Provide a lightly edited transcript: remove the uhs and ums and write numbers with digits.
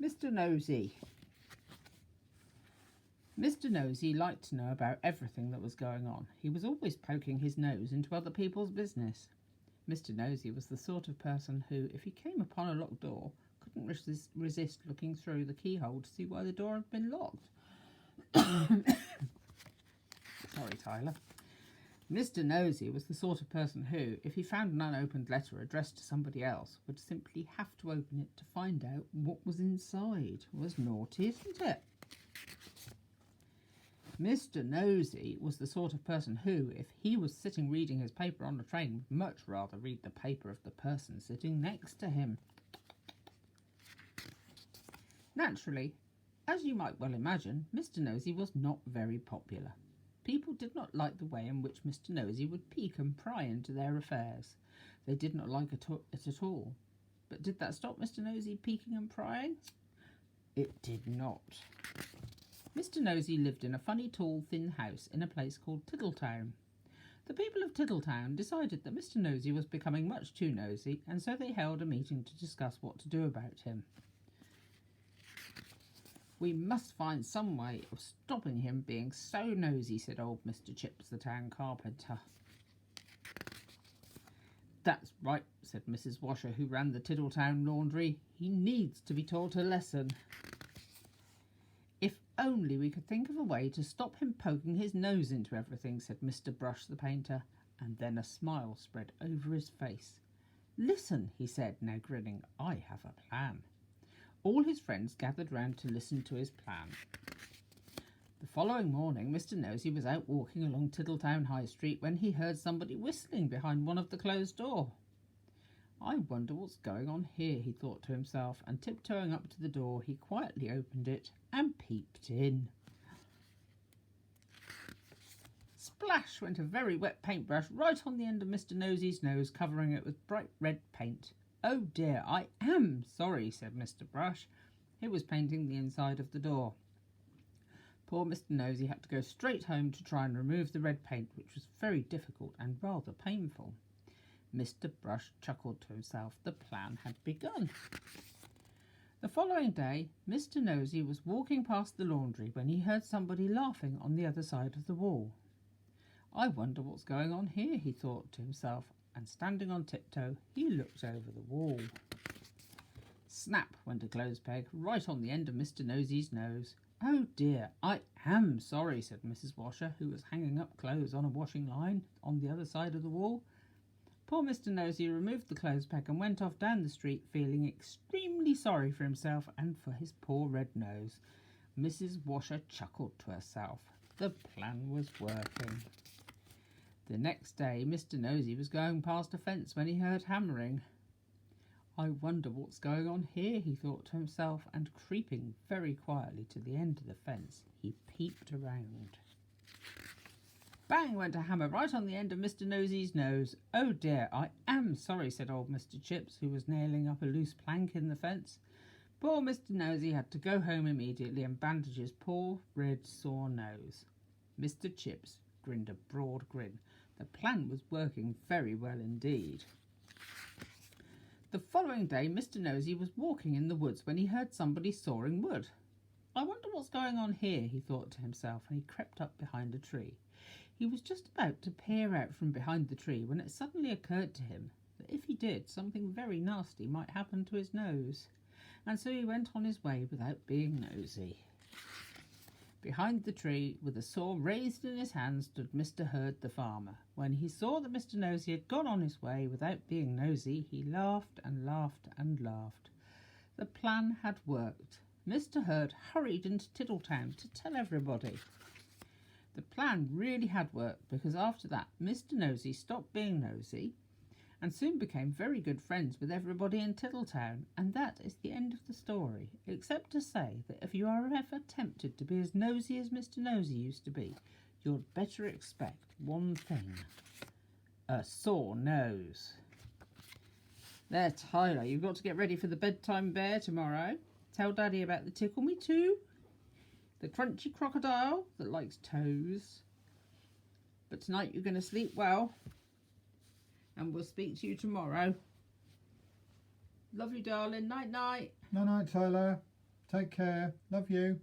Mr. Nosey. Mr. Nosey liked to know about everything that was going on. He was always poking his nose into other people's business. Mr. Nosey was the sort of person who, if he came upon a locked door, couldn't resist looking through the keyhole to see why the door had been locked. Sorry, Tyler. Mr. Nosey was the sort of person who, if he found an unopened letter addressed to somebody else, would simply have to open it to find out what was inside. Was naughty, isn't it? Mr. Nosey was the sort of person who, if he was sitting reading his paper on the train, would much rather read the paper of the person sitting next to him. Naturally, as you might well imagine, Mr. Nosey was not very popular. People did not like the way in which Mr. Nosey would peek and pry into their affairs. They did not like it at all. But did that stop Mr. Nosey peeking and prying? It did not. Mr. Nosey lived in a funny, tall, thin house in a place called Tiddletown. The people of Tiddletown decided that Mr. Nosey was becoming much too nosy, and so they held a meeting to discuss what to do about him. "We must find some way of stopping him being so nosy," said old Mr. Chips, the town carpenter. "That's right," said Mrs. Washer, who ran the Tiddletown laundry. "He needs to be taught a lesson." "If only we could think of a way to stop him poking his nose into everything," said Mr. Brush, the painter, and then a smile spread over his face. "Listen," he said, now grinning, "I have a plan." All his friends gathered round to listen to his plan. The following morning, Mr. Nosey was out walking along Tiddletown High Street when he heard somebody whistling behind one of the closed doors. "I wonder what's going on here," he thought to himself, and tiptoeing up to the door, he quietly opened it and peeped in. Splash went a very wet paintbrush right on the end of Mr. Nosey's nose, covering it with bright red paint. "Oh dear, I am sorry," said Mr. Brush, who was painting the inside of the door. Poor Mr. Nosey had to go straight home to try and remove the red paint, which was very difficult and rather painful. Mr. Brush chuckled to himself. The plan had begun. The following day, Mr. Nosey was walking past the laundry when he heard somebody laughing on the other side of the wall. "I wonder what's going on here," he thought to himself, and standing on tiptoe, he looked over the wall. Snap went a clothes peg right on the end of Mr. Nosey's nose. "Oh dear, I am sorry," said Mrs. Washer, who was hanging up clothes on a washing line on the other side of the wall. Poor Mr. Nosey removed the clothes peg and went off down the street, feeling extremely sorry for himself and for his poor red nose. Mrs. Washer chuckled to herself. The plan was working. The next day, Mr. Nosey was going past a fence when he heard hammering. "I wonder what's going on here," he thought to himself, and creeping very quietly to the end of the fence, he peeped around. Bang went a hammer right on the end of Mr. Nosey's nose. "Oh dear, I am sorry," said old Mr. Chips, who was nailing up a loose plank in the fence. Poor Mr. Nosey had to go home immediately and bandage his poor, red, sore nose. Mr. Chips grinned a broad grin. The plan was working very well indeed. The following day, Mr. Nosey was walking in the woods when he heard somebody sawing wood. "I wonder what's going on here," he thought to himself, and he crept up behind a tree. He was just about to peer out from behind the tree when it suddenly occurred to him that if he did, something very nasty might happen to his nose, and so he went on his way without being nosy. Behind the tree, with a saw raised in his hand, stood Mr. Herd the farmer. When he saw that Mr. Nosey had gone on his way without being nosy, he laughed and laughed and laughed. The plan had worked. Mr. Herd hurried into Tiddletown to tell everybody. The plan really had worked, because after that Mr. Nosey stopped being nosy and soon became very good friends with everybody in Tiddletown, and that is the end of the story, except to say that if you are ever tempted to be as nosy as Mr. Nosey used to be, you'd better expect one thing: a sore nose. There, Tyler, you've got to get ready for the bedtime bear tomorrow. Tell Daddy about the Tickle Me Too, the crunchy crocodile that likes toes. But tonight you're going to sleep well, and we'll speak to you tomorrow. Love you, darling. Night, night. Night, night, Tyler. Take care. Love you.